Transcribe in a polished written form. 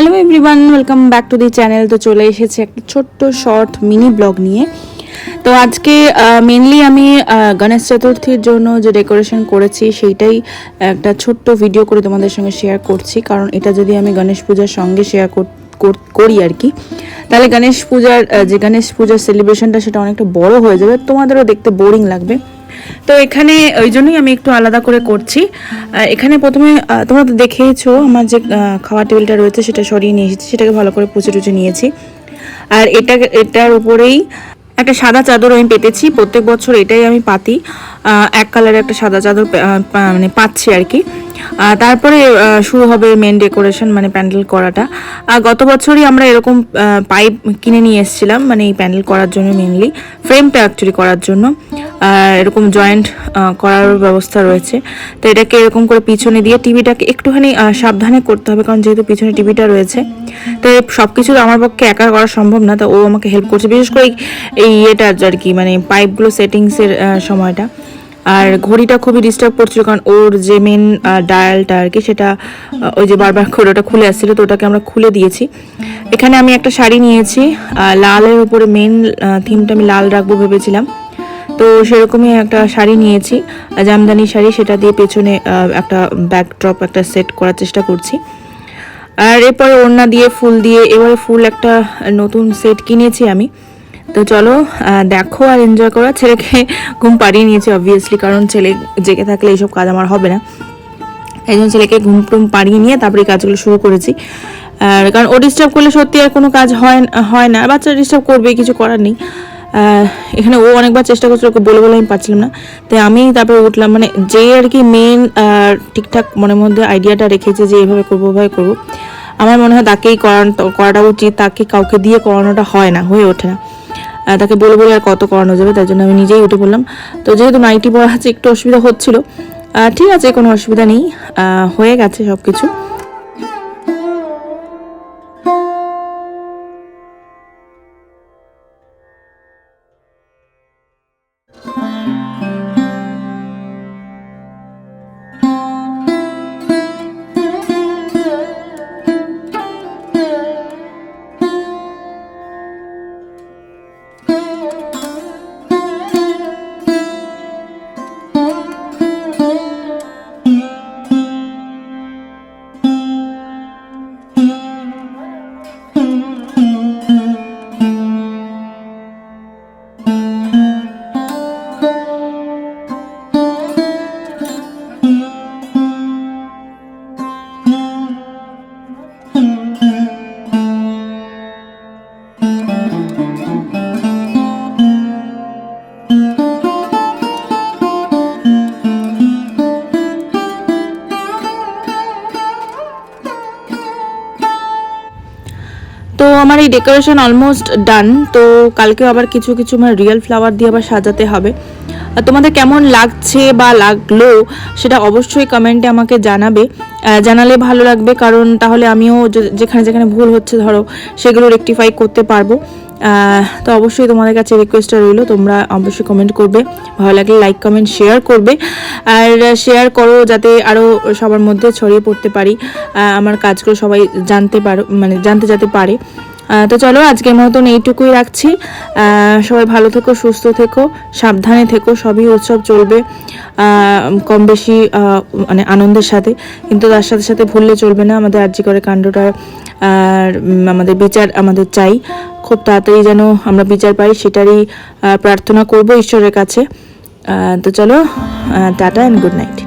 Hello everyone, welcome back to the channel. তো চলে এসেছে একটা ছোট্ট শর্ট মিনি ব্লগ নিয়ে। তো আজকে মেনলি আমি গণেশ চতুর্থীর জন্য যে ডেকোরেশন করেছি সেইটাই একটা ছোট্ট ভিডিও করে তোমাদের সঙ্গে শেয়ার করছি। কারণ এটা যদি আমি গণেশ পূজার সঙ্গে শেয়ার করি আর কি, তাহলে গণেশ পূজার সেলিব্রেশনটা সেটা অনেকটা বড় হয়ে যাবে, তোমাদেরও দেখতে বোরিং লাগবে। তো এখানে ওই জন্যই আমি একটু আলাদা করে করছি। এখানে প্রথমে তোমরা তো দেখেইছো আমার যে খাওয়ার টেবিলটা রয়েছে সেটা সরিয়ে নিয়ে এসেছি, সেটাকে ভালো করে টুচে নিয়েছি। আর এটার উপরেই একটা সাদা চাদর আমি পেতেছি। প্রত্যেক বছর এটাই আমি পাতি, এক কালারের একটা সাদা চাদর মানে পাচ্ছি আর কি। তারপরে শুরু হবে মেন ডেকোরেশন, মানে প্যান্ডেল করাটা। গত বছরই আমরা এরকম পাইপ কিনে নিয়ে এসেছিলাম, মানে এই প্যান্ডেল করার জন্য, মেনলি ফ্রেমটা অ্যাকচুয়ালি করার জন্য। এরকম জয়েন্ট করার ব্যবস্থা রয়েছে। তো এটাকে এরকম করে পিছনে দিয়ে টিভিটাকে একটুখানি সাবধানে করতে হবে, কারণ যেহেতু পিছনে টিভিটা রয়েছে। তো সব কিছু আমার পক্ষে একা করা সম্ভব না, তো ও আমাকে হেল্প করছে, বিশেষ করে এই এটা আর কি, মানে পাইপগুলো সেটিংসের সময়টা। আর ঘড়িটা খুবই ডিস্টার্ব করছিল, কারণ ওর যে মেন ডায়ালটা আর কি, সেটা ওই যে বারবার করে ওটা খুলে আসছিল, তো ওটাকে আমরা খুলে দিয়েছি। এখানে আমি একটা শাড়ি নিয়েছি, লালের উপরে মেন থিমটা আমি লাল রাখবো ভেবেছিলাম। তো সেরকমই একটা শাড়ি নিয়েছি, জামদানি শাড়ি, সেটা দিয়ে পেছনে একটা ব্যাকড্রপ একটা সেট করার চেষ্টা করছি। আর এরপরে ওড়না দিয়ে ফুল দিয়ে এবারে ফুল একটা নতুন সেট কিনেছি আমি। তো চলো দেখো আর এনজয় করো। ছেলেকে ঘুম পাড়িয়ে নিয়েছি অবভিয়াসলি, কারণ ছেলে জেগে থাকলে এইসব কাজ আমার হবে না। এই জন্য ছেলেকে ঘুম পাড়িয়ে নিয়ে তারপরে কাজগুলো শুরু করেছি। আর কারণ ও ডিস্টার্ব করলে সত্যি আর কোনো কাজ হয় না, বাচ্চা ডিস্টার্ব করবে, কিছু করার নেই। এখানে ও অনেকবার চেষ্টা করছিল, ওকে বলে আমি পারছিলাম না, তাই আমি তারপরে উঠলাম। মানে যে আর কি মেন ঠিকঠাক মনের মধ্যে আইডিয়াটা রেখেছে যে এইভাবে করবো ওভাবে করবো, আমার মনে হয় তাকেই করাটা উচিত। তাকে কাউকে দিয়ে করানোটা হয়ে ওঠে না, তাকে বলে আর কত করানো যাবে। তাই জন্য আমি নিজেই উঠে পড়লাম। তো যেহেতু নাইটি পরা আছে একটু অসুবিধা হচ্ছিল, ঠিক আছে, কোনো অসুবিধা নেই, হয়ে গেছে সব কিছু। তো আমার এই ডেকোরেশন অলমোস্ট ডান। তো কালকে আবার কিছু মানে রিয়েল ফ্লাওয়ার দিয়ে আবার সাজাতে হবে। তোমাদের কেমন লাগছে বা লাগলো সেটা অবশ্যই কমেন্টে আমাকে জানালে ভালো লাগবে, কারণ তাহলে আমিও যেখানে ভুল হচ্ছে ধরো সেগুলো রেকটিফাই করতে পারবো। তো অবশ্যই তোমাদের কাছে রিকোয়েস্টটা রইলো, তোমরা অবশ্যই কমেন্ট করবে, ভালো লাগলে লাইক কমেন্ট শেয়ার করবে। আর শেয়ার করো যাতে আরও সবার মধ্যে ছড়িয়ে পড়তে পারি, আমার কাজগুলো সবাই জানতে যেতে পারে। তো চলো আজকের মতন এইটুকুই রাখছি। সবাই ভালো থেকো, সুস্থ থেকো, সাবধানে থেকো। সবই উৎসব চলবে কম বেশি মানে আনন্দের সাথে, কিন্তু তার সাথে সাথে ভুললে চলবে না আমাদের আরজি করে কাণ্ডটার। আর আমাদের বিচার আমাদের চাই, খুব তাড়াতাড়ি যেন আমরা বিচার পাই, সেটারই প্রার্থনা করব ঈশ্বরের কাছে। তো চলো, টাটা অ্যান্ড গুড নাইট।